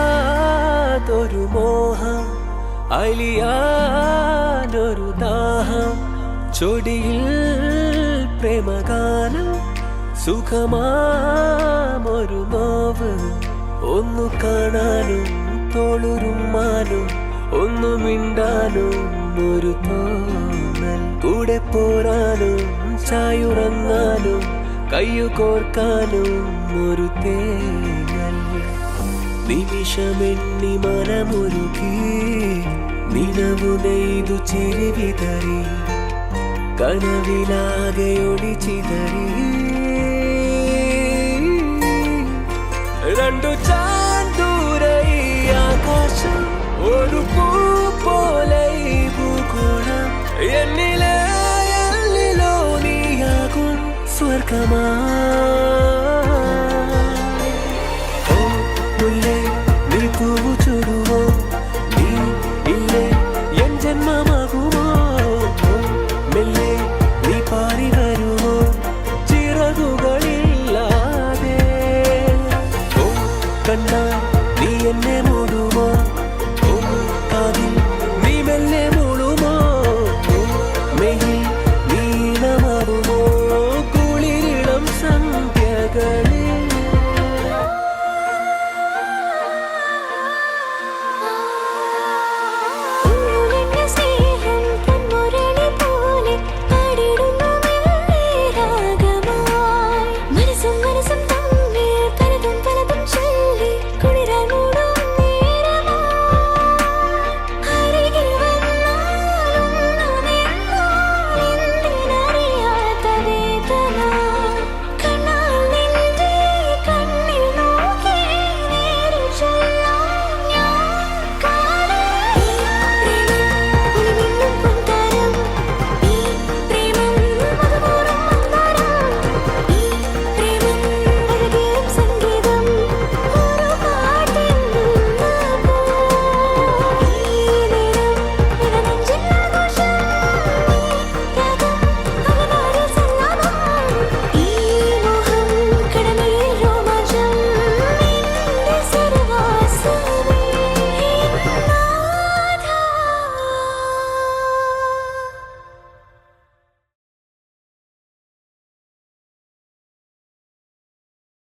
അറിയാതൊരു മോഹം അലിയാനൊരു ദാഹം ചൊടിയിൽ പ്രേമഗാനം സുഖമാമൊരു നോവ് ഒന്നു കാണാനും തോളുരുമ്മാനും ഒന്നു മിണ്ടാനും ഒരു തോന്നൽ കൂടെ പോരാനും ചായുറങ്ങാനും കയ്യു കോർക്കാനും ഒരു തേങ്ങൽ നിമിഷമെണ്ണി മനമൊരുക്കി നിലവു നെയ്തു ചിരി വിതറി കനവിലാകെ ഒളിച്ചിതറി രണ്ടു ചാന്തൂരെ ആകാശം ഒരു പൂ പോലെ ഭൂഗോളം എന്നിലോ നീയാകും സ്വർഗമാ